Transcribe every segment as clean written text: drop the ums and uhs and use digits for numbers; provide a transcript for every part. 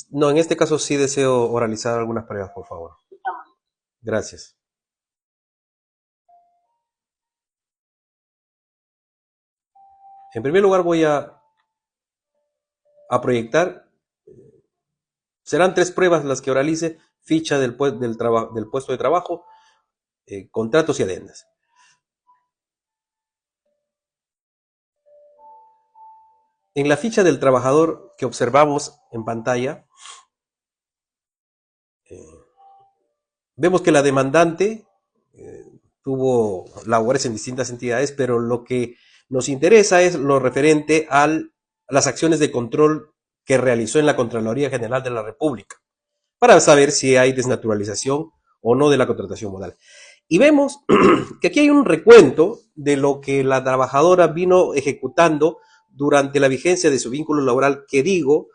No, en este caso sí deseo oralizar algunas pruebas, por favor. Gracias. En primer lugar voy a proyectar, serán 3 pruebas las que oralice: ficha del puesto de trabajo, contratos y adendas. En la ficha del trabajador que observamos en pantalla, vemos que la demandante tuvo labores en distintas entidades, pero lo que nos interesa es lo referente a las acciones de control que realizó en la Contraloría General de la República, para saber si hay desnaturalización o no de la contratación modal. Y vemos que aquí hay un recuento de lo que la trabajadora vino ejecutando durante la vigencia de su vínculo laboral, que digo,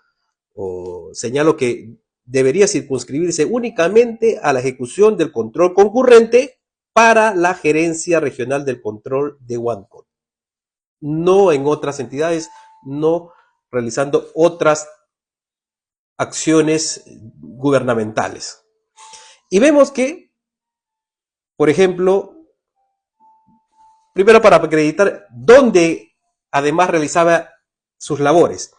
o señalo que debería circunscribirse únicamente a la ejecución del control concurrente para la Gerencia Regional del Control de Huánuco, no en otras entidades, no realizando otras acciones gubernamentales. Y vemos que, por ejemplo, primero para acreditar dónde además realizaba sus labores.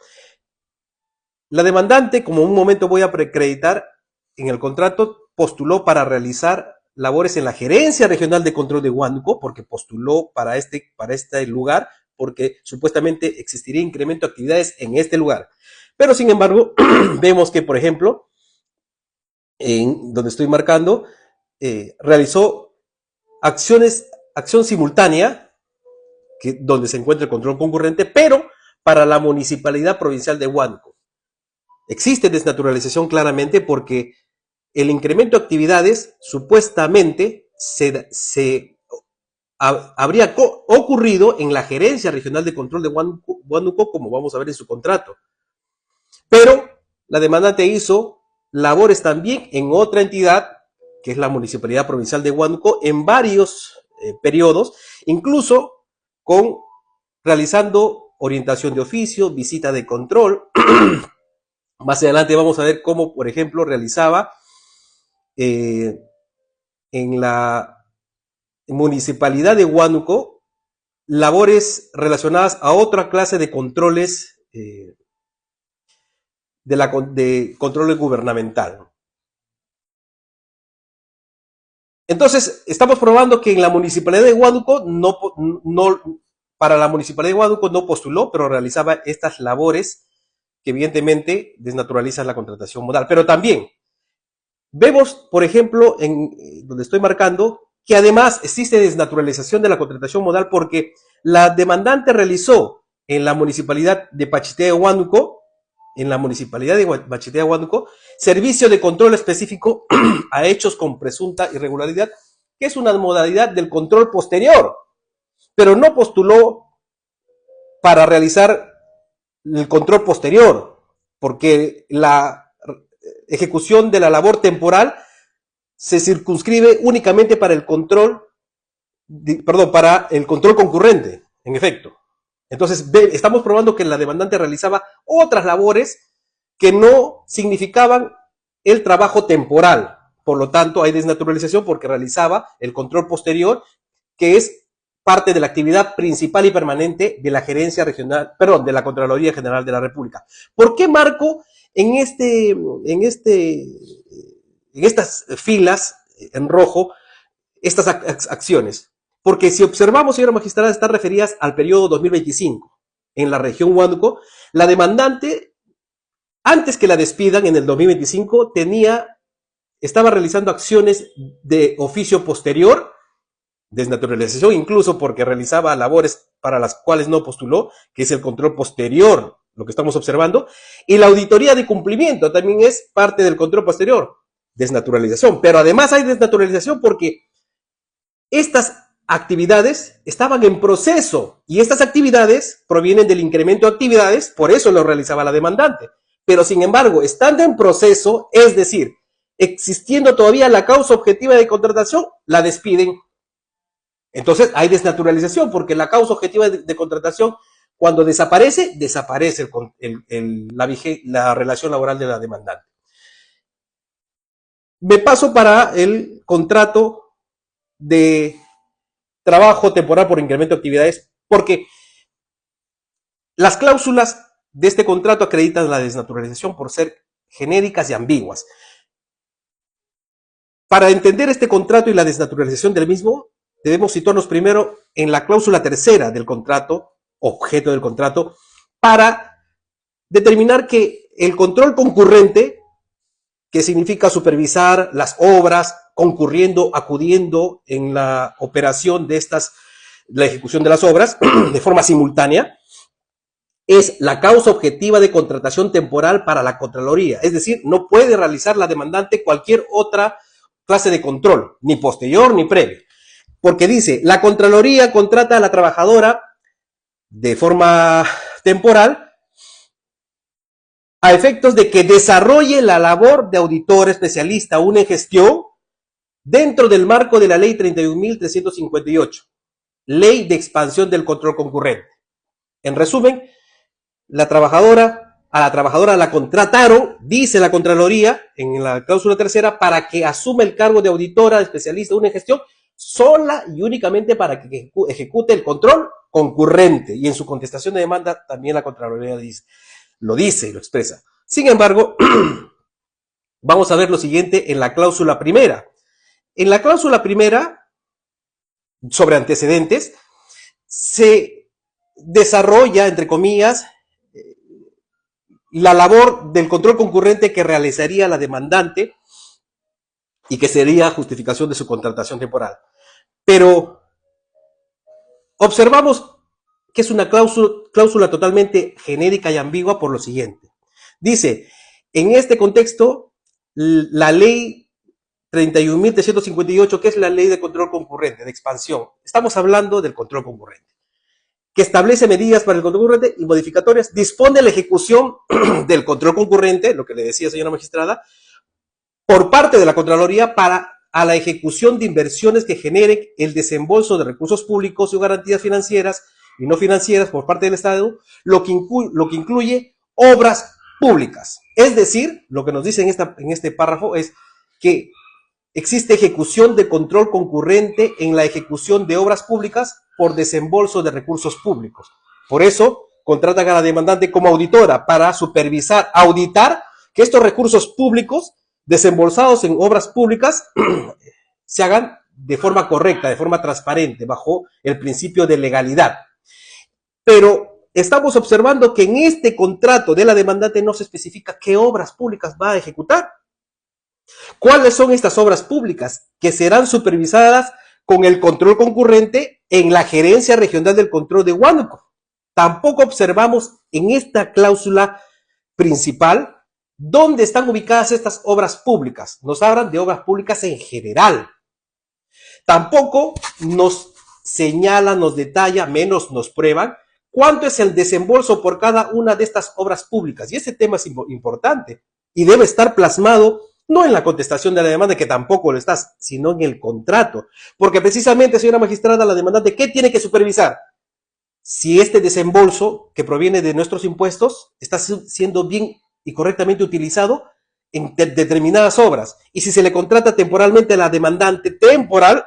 La demandante, como un momento voy a acreditar, en el contrato postuló para realizar labores en la Gerencia Regional de Control de Huánuco, porque postuló para este lugar, porque supuestamente existiría incremento de actividades en este lugar. Pero sin embargo, vemos que, por ejemplo, en donde estoy marcando, realizó acción simultánea, donde se encuentra el control concurrente, pero para la Municipalidad Provincial de Huánuco. Existe desnaturalización claramente porque el incremento de actividades supuestamente habría ocurrido en la Gerencia Regional de Control de Huánuco, como vamos a ver en su contrato. Pero la demandante hizo labores también en otra entidad, que es la Municipalidad Provincial de Huánuco, en varios periodos, incluso realizando orientación de oficio, visita de control. Más adelante vamos a ver cómo, por ejemplo, realizaba en la Municipalidad de Huánuco labores relacionadas a otra clase de controles de control gubernamental. Entonces, estamos probando que en la Municipalidad de Huánuco para la Municipalidad de Huánuco no postuló, pero realizaba estas labores que evidentemente desnaturalizan la contratación modal. Pero también vemos, por ejemplo, donde estoy marcando, que además existe desnaturalización de la contratación modal porque la demandante realizó en la Municipalidad de Pachitea, Huánuco, servicio de control específico a hechos con presunta irregularidad, que es una modalidad del control posterior, pero no postuló para realizar el control posterior, porque la ejecución de la labor temporal se circunscribe únicamente para el control concurrente, en efecto. Entonces, estamos probando que la demandante realizaba otras labores que no significaban el trabajo temporal. Por lo tanto, hay desnaturalización porque realizaba el control posterior, que es parte de la actividad principal y permanente de la Gerencia Regional, de la Contraloría General de la República. ¿Por qué marco en estas filas en rojo estas acciones? Porque si observamos, señora magistrada, están referidas al periodo 2025. En la región Huánuco, la demandante, antes que la despidan en el 2025, estaba realizando acciones de oficio posterior, desnaturalización incluso porque realizaba labores para las cuales no postuló, que es el control posterior, lo que estamos observando, y la auditoría de cumplimiento también es parte del control posterior, desnaturalización. Pero además hay desnaturalización porque estas actividades estaban en proceso y estas actividades provienen del incremento de actividades, por eso lo realizaba la demandante. Pero sin embargo, estando en proceso, es decir, existiendo todavía la causa objetiva de contratación, la despiden. Entonces hay desnaturalización porque la causa objetiva de contratación Cuando desaparece, desaparece la relación laboral de la demandante. Me paso para el contrato de trabajo temporal por incremento de actividades, porque las cláusulas de este contrato acreditan la desnaturalización por ser genéricas y ambiguas. Para entender este contrato y la desnaturalización del mismo, debemos situarnos primero en la cláusula tercera del contrato, objeto del contrato, para determinar que el control concurrente, que significa supervisar las obras, concurriendo, acudiendo en la operación de estas, la ejecución de las obras de forma simultánea, es la causa objetiva de contratación temporal para la Contraloría. Es decir, no puede realizar la demandante cualquier otra clase de control, ni posterior ni previo. Porque dice, la Contraloría contrata a la trabajadora de forma temporal a efectos de que desarrolle la labor de auditor especialista aún en gestión dentro del marco de la Ley 31.358, Ley de Expansión del Control Concurrente. En resumen, a la trabajadora la contrataron, dice la Contraloría, en la cláusula tercera, para que asuma el cargo de auditora especialista aún en gestión, sola y únicamente para que ejecute el control concurrente. Y en su contestación de demanda también la Contraloría lo dice y lo expresa. Sin embargo, vamos a ver lo siguiente en la cláusula primera. En la cláusula primera, sobre antecedentes, se desarrolla, entre comillas, la labor del control concurrente que realizaría la demandante y que sería justificación de su contratación temporal. Pero observamos que es una cláusula totalmente genérica y ambigua por lo siguiente. Dice, en este contexto, la ley 31.358, que es la ley de control concurrente, de expansión, estamos hablando del control concurrente, que establece medidas para el control concurrente y modificatorias, dispone la ejecución del control concurrente, lo que le decía señora magistrada, por parte de la Contraloría a la ejecución de inversiones que generen el desembolso de recursos públicos y garantías financieras y no financieras por parte del Estado, lo que incluye obras públicas. Es decir, lo que nos dice en este párrafo es que existe ejecución de control concurrente en la ejecución de obras públicas por desembolso de recursos públicos. Por eso, contratan a la demandante como auditora para supervisar, auditar que estos recursos públicos desembolsados en obras públicas se hagan de forma correcta, de forma transparente, bajo el principio de legalidad. Pero estamos observando que en este contrato de la demandante no se especifica qué obras públicas va a ejecutar. ¿Cuáles son estas obras públicas que serán supervisadas con el control concurrente en la Gerencia Regional del Control de Huánuco? Tampoco observamos en esta cláusula principal dónde están ubicadas estas obras públicas. Nos hablan de obras públicas en general. Tampoco nos señala, nos detalla, menos nos prueban cuánto es el desembolso por cada una de estas obras públicas. Y ese tema es importante y debe estar plasmado no en la contestación de la demanda, que tampoco lo está, sino en el contrato. Porque precisamente, señora magistrada, la demandante, ¿qué tiene que supervisar? Si este desembolso que proviene de nuestros impuestos está siendo bien y correctamente utilizado en determinadas obras. Y si se le contrata temporalmente a la demandante temporal,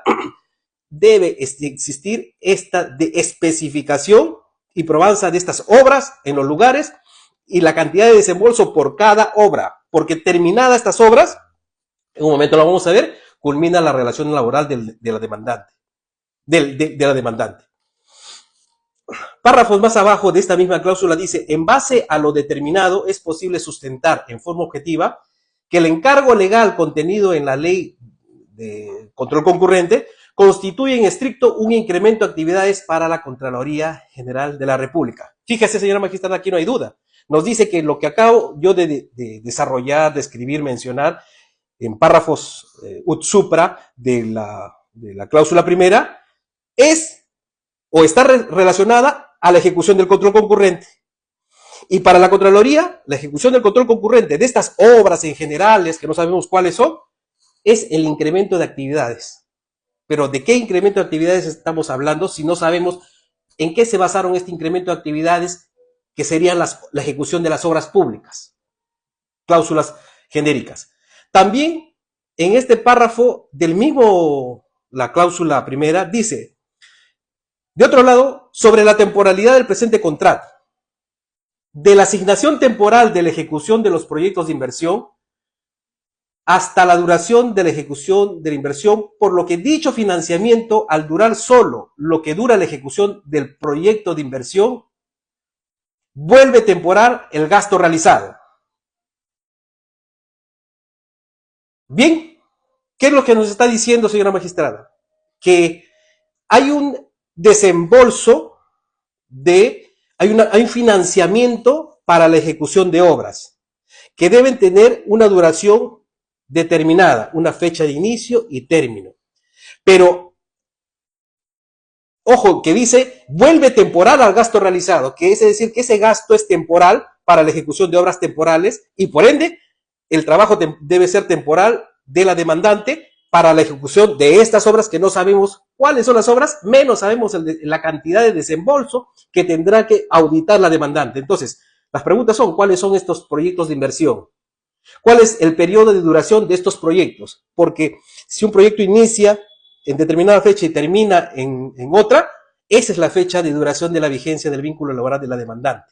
debe existir esta de especificación y probanza de estas obras en los lugares y la cantidad de desembolso por cada obra, porque terminadas estas obras, en un momento lo vamos a ver, culmina la relación laboral de la demandante, de la demandante. Párrafos más abajo de esta misma cláusula dice, en base a lo determinado es posible sustentar en forma objetiva que el encargo legal contenido en la ley de control concurrente constituye en estricto un incremento de actividades para la Contraloría General de la República. Fíjese, señora magistrada, aquí no hay duda. Nos dice que lo que acabo yo de desarrollar, de escribir, mencionar en párrafos ut supra de la cláusula primera es o está relacionada a la ejecución del control concurrente. Y para la Contraloría, la ejecución del control concurrente de estas obras en generales, que no sabemos cuáles son, es el incremento de actividades. Pero ¿de qué incremento de actividades estamos hablando si no sabemos ¿En qué se basaron este incremento de actividades que serían la ejecución de las obras públicas? Cláusulas genéricas. También en este párrafo del mismo, la cláusula primera, dice, de otro lado, sobre la temporalidad del presente contrato, de la asignación temporal de la ejecución de los proyectos de inversión hasta la duración de la ejecución de la inversión, por lo que dicho financiamiento, al durar solo lo que dura la ejecución del proyecto de inversión, vuelve temporal el gasto realizado. Bien, ¿qué es lo que nos está diciendo, señora magistrada? Que hay un desembolso hay un financiamiento para la ejecución de obras que deben tener una duración determinada, una fecha de inicio y término. Pero, ojo, que dice, vuelve temporal al gasto realizado, que es decir, que ese gasto es temporal para la ejecución de obras temporales y por ende, el trabajo debe ser temporal de la demandante para la ejecución de estas obras que no sabemos cuáles son las obras, menos sabemos la cantidad de desembolso que tendrá que auditar la demandante. Entonces, las preguntas son, ¿cuáles son estos proyectos de inversión? ¿Cuál es el periodo de duración de estos proyectos? Porque si un proyecto inicia en determinada fecha y termina en otra, esa es la fecha de duración de la vigencia del vínculo laboral de la demandante.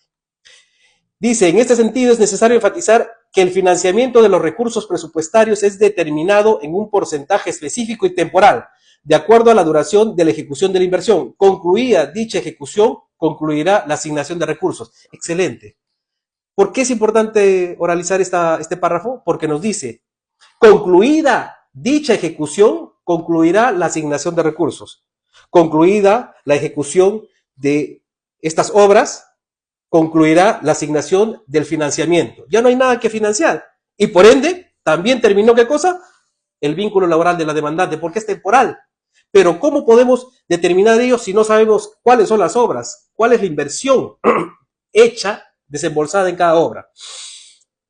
Dice, en este sentido es necesario enfatizar que el financiamiento de los recursos presupuestarios es determinado en un porcentaje específico y temporal, de acuerdo a la duración de la ejecución de la inversión. Concluida dicha ejecución, concluirá la asignación de recursos. Excelente. ¿Por qué es importante oralizar este párrafo? Porque nos dice, concluida dicha ejecución, concluirá la asignación de recursos. Concluida la ejecución de estas obras, concluirá la asignación del financiamiento. Ya no hay nada que financiar. Y por ende, también terminó, ¿qué cosa? El vínculo laboral de la demandante, porque es temporal. Pero ¿cómo podemos determinar ello si no sabemos cuáles son las obras? ¿Cuál es la inversión hecha, desembolsada en cada obra?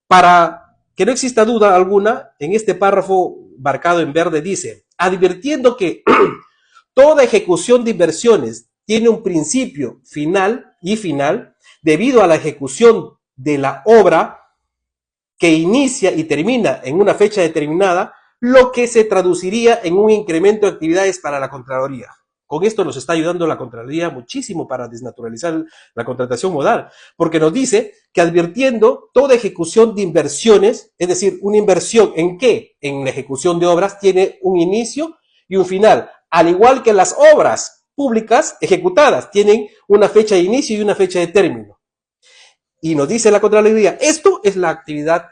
Para que no exista duda alguna, en este párrafo marcado en verde dice, advirtiendo que toda ejecución de inversiones tiene un principio final y final, debido a la ejecución de la obra que inicia y termina en una fecha determinada, lo que se traduciría en un incremento de actividades para la Contraloría. Con esto nos está ayudando la Contraloría muchísimo para desnaturalizar la contratación modal, porque nos dice que advirtiendo toda ejecución de inversiones, es decir, una inversión ¿en qué? En la ejecución de obras tiene un inicio y un final, al igual que las obras públicas ejecutadas tienen una fecha de inicio y una fecha de término. Y nos dice la Contraloría, esto es la actividad,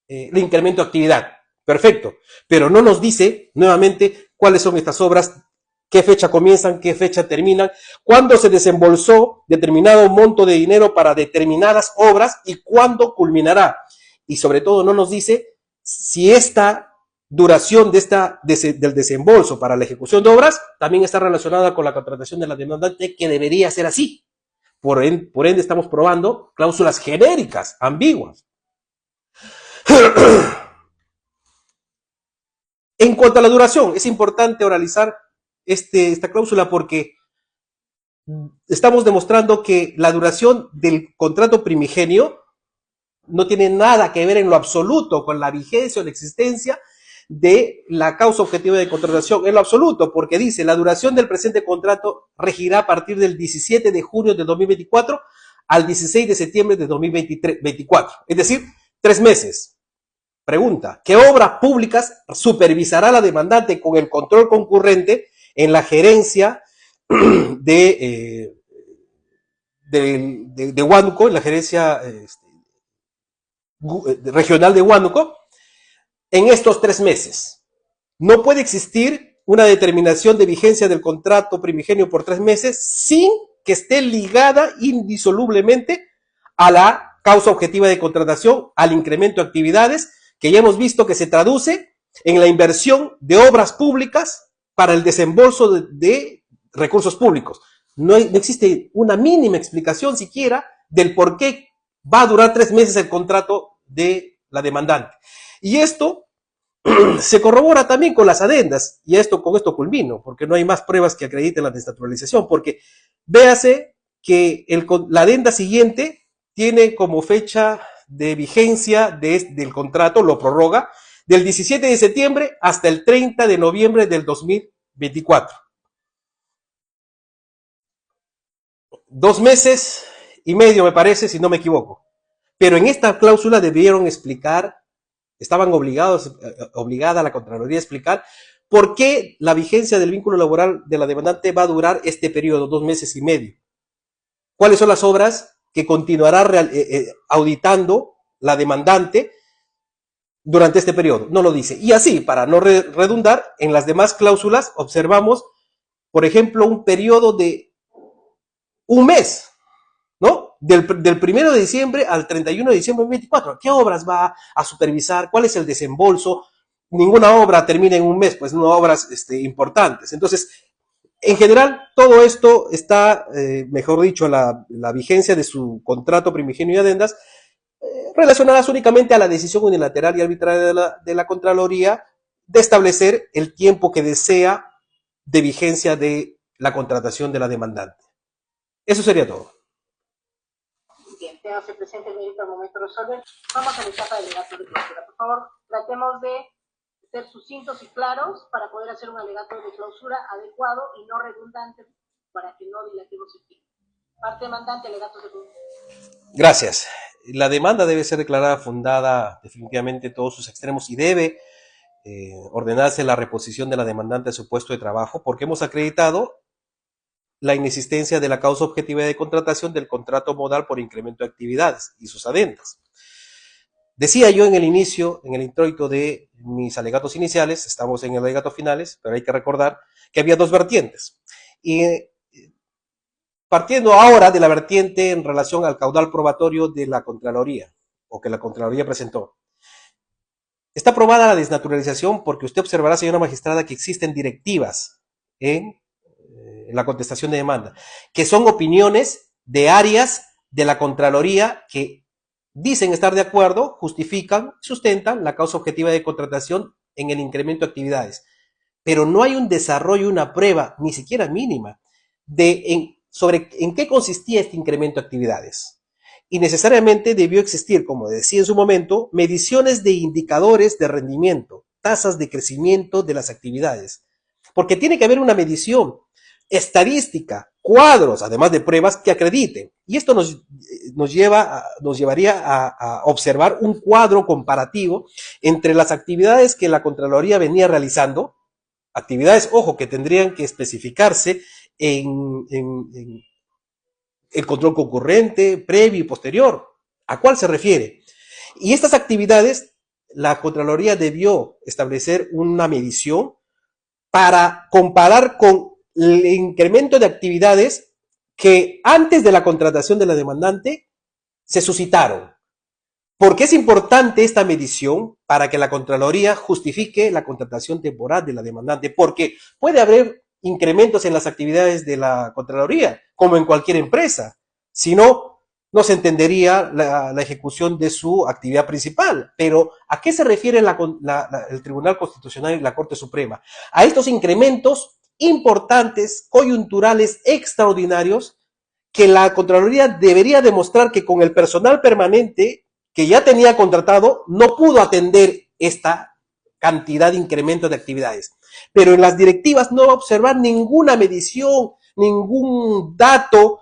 el incremento de actividad. Perfecto. Pero no nos dice nuevamente cuáles son estas obras, qué fecha comienzan, qué fecha terminan, cuándo se desembolsó determinado monto de dinero para determinadas obras y cuándo culminará. Y sobre todo no nos dice si esta duración del desembolso para la ejecución de obras también está relacionada con la contratación de la demandante, que debería ser así. Por ende estamos probando cláusulas genéricas, ambiguas. En cuanto a la duración, es importante oralizar esta cláusula porque estamos demostrando que la duración del contrato primigenio no tiene nada que ver en lo absoluto con la vigencia o la existencia de la causa objetiva de contratación, en lo absoluto, porque dice, la duración del presente contrato regirá a partir del 17 de junio de 2024 al 16 de septiembre de 2024, es decir, 3 meses. Pregunta, ¿qué obras públicas supervisará la demandante con el control concurrente en la gerencia de Huánuco, en la gerencia regional de Huánuco, en estos 3 meses? No puede existir una determinación de vigencia del contrato primigenio por 3 meses sin que esté ligada indisolublemente a la causa objetiva de contratación, al incremento de actividades, que ya hemos visto que se traduce en la inversión de obras públicas para el desembolso de recursos públicos. No existe una mínima explicación siquiera del por qué va a durar 3 meses el contrato de la demandante. Y esto Se corrobora también con las adendas, y con esto culmino, porque no hay más pruebas que acrediten la desnaturalización, porque véase que la adenda siguiente tiene como fecha de vigencia del contrato, lo prorroga, del 17 de septiembre hasta el 30 de noviembre del 2024. 2 meses y medio, me parece, si no me equivoco. Pero en esta cláusula debieron explicar, estaban obligada la Contraloría a explicar por qué la vigencia del vínculo laboral de la demandante va a durar este periodo, 2 meses y medio. ¿Cuáles son las obras que continuará auditando la demandante durante este periodo? No lo dice. Y así, para no redundar, en las demás cláusulas observamos, por ejemplo, un periodo de un mes, ¿no? Del 1 de diciembre al 31 de diciembre de 2024. ¿Qué obras va a supervisar? ¿Cuál es el desembolso? Ninguna obra termina en un mes, pues no obras importantes. Entonces, en general, todo esto está, mejor dicho, la vigencia de su contrato primigenio y adendas, relacionadas únicamente a la decisión unilateral y arbitraria de la Contraloría de establecer el tiempo que desea de vigencia de la contratación de la demandante. Eso sería todo. Bien, téngase presente el mérito al momento de resolver. Vamos a la etapa de alegato de clausura. Por favor, tratemos de ser sucintos y claros para poder hacer un alegato de clausura adecuado y no redundante para que no dilatemos el tiempo. Parte demandante, alegatos de clausura. Gracias. La demanda debe ser declarada fundada definitivamente en todos sus extremos y debe ordenarse la reposición de la demandante a su puesto de trabajo, porque hemos acreditado la inexistencia de la causa objetiva de contratación del contrato modal por incremento de actividades y sus adendas. Decía yo en el inicio, en el introito de mis alegatos iniciales, estamos en el alegato finales, pero hay que recordar que había 2 vertientes. Y partiendo ahora de la vertiente en relación al caudal probatorio de la Contraloría, o que la Contraloría presentó. Está aprobada la desnaturalización porque usted observará, señora magistrada, que existen directivas en la contestación de demanda, que son opiniones de áreas de la Contraloría que dicen estar de acuerdo, justifican, sustentan la causa objetiva de contratación en el incremento de actividades. Pero no hay un desarrollo, una prueba, ni siquiera mínima, sobre en qué consistía este incremento de actividades. Y necesariamente debió existir, como decía en su momento, mediciones de indicadores de rendimiento, tasas de crecimiento de las actividades. Porque tiene que haber una medición estadística, cuadros, además de pruebas que acrediten. Y esto nos llevaría a observar un cuadro comparativo entre las actividades que la Contraloría venía realizando, actividades, ojo, que tendrían que especificarse en el control concurrente, previo y posterior. ¿A cuál se refiere? Y estas actividades, la Contraloría debió establecer una medición para comparar con el incremento de actividades que antes de la contratación de la demandante se suscitaron. ¿Por qué es importante esta medición? Para que la Contraloría justifique la contratación temporal de la demandante, porque puede haber incrementos en las actividades de la Contraloría, como en cualquier empresa. Si no, no se entendería la ejecución de su actividad principal. Pero, ¿a qué se refiere el Tribunal Constitucional y la Corte Suprema? A estos incrementos importantes, coyunturales, extraordinarios, que la Contraloría debería demostrar que con el personal permanente que ya tenía contratado no pudo atender esta cantidad de incremento de actividades. Pero en las directivas no va a observar ninguna medición, ningún dato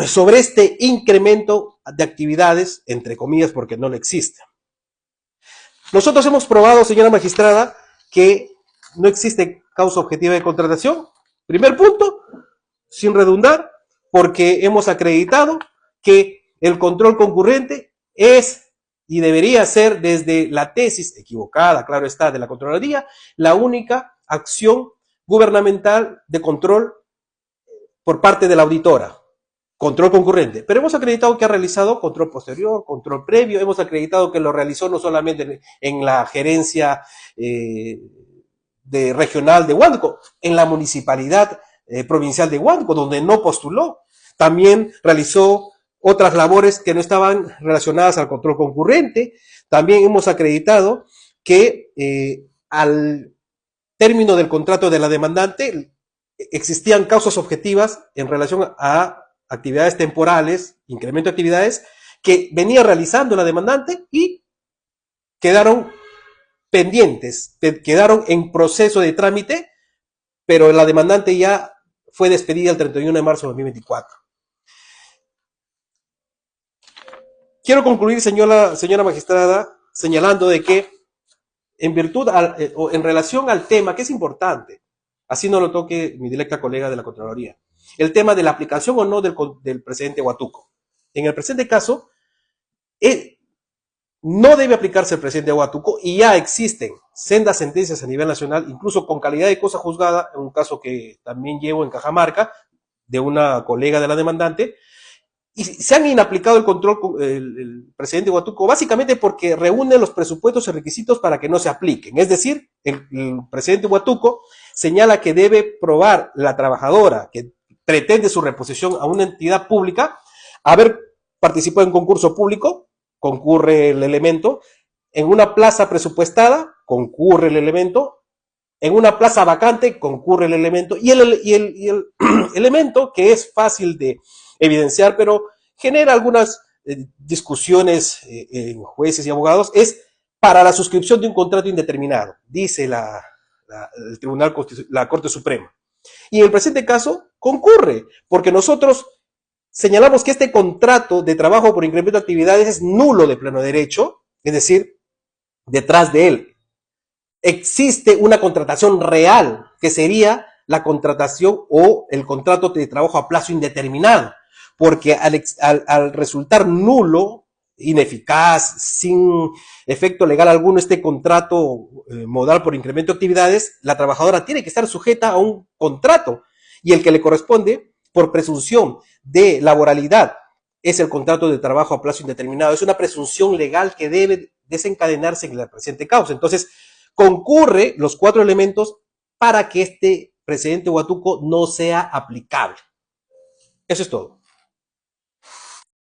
sobre este incremento de actividades, entre comillas, porque no lo existe. Nosotros hemos probado, señora magistrada, que no existe causa objetiva de contratación. Primer punto, sin redundar, porque hemos acreditado que el control concurrente es y debería ser, desde la tesis equivocada, claro está, de la Contraloría, la única acción gubernamental de control por parte de la auditora. Control concurrente. Pero hemos acreditado que ha realizado control posterior, control previo, hemos acreditado que lo realizó no solamente en la gerencia regional de Huánuco, en la municipalidad provincial de Huánuco, donde no postuló. También realizó otras labores que no estaban relacionadas al control concurrente. También hemos acreditado que al término del contrato de la demandante existían causas objetivas en relación a actividades temporales, incremento de actividades que venía realizando la demandante y quedaron pendientes, quedaron en proceso de trámite, pero la demandante ya fue despedida el 31 de marzo de 2024. Quiero concluir, señora magistrada, señalando de que en virtud o en relación al tema, que es importante, así no lo toque mi directa colega de la Contraloría, el tema de la aplicación o no del presidente Huatuco. En el presente caso, no debe aplicarse el presidente Huatuco y ya existen sendas sentencias a nivel nacional, incluso con calidad de cosa juzgada, en un caso que también llevo en Cajamarca, de una colega de la demandante, y se han inaplicado el control el presidente Huatuco básicamente porque reúne los presupuestos y requisitos para que no se apliquen. Es decir, el presidente Huatuco señala que debe probar la trabajadora que pretende su reposición a una entidad pública haber participado en concurso público, concurre el elemento, en una plaza presupuestada, concurre el elemento, en una plaza vacante, concurre el elemento, y el elemento que es fácil de evidenciar, pero genera algunas discusiones en jueces y abogados, es para la suscripción de un contrato indeterminado, dice el Tribunal, la Corte Suprema. Y en el presente caso concurre, porque nosotros señalamos que este contrato de trabajo por incremento de actividades es nulo de pleno derecho, es decir, detrás de él existe una contratación real, que sería la contratación o el contrato de trabajo a plazo indeterminado, porque al resultar nulo, ineficaz, sin efecto legal alguno este contrato modal por incremento de actividades, la trabajadora tiene que estar sujeta a un contrato y el que le corresponde por presunción de laboralidad es el contrato de trabajo a plazo indeterminado. Es una presunción legal que debe desencadenarse en la presente causa. Entonces, concurre los 4 elementos para que este precedente Huatuco no sea aplicable. Eso es todo.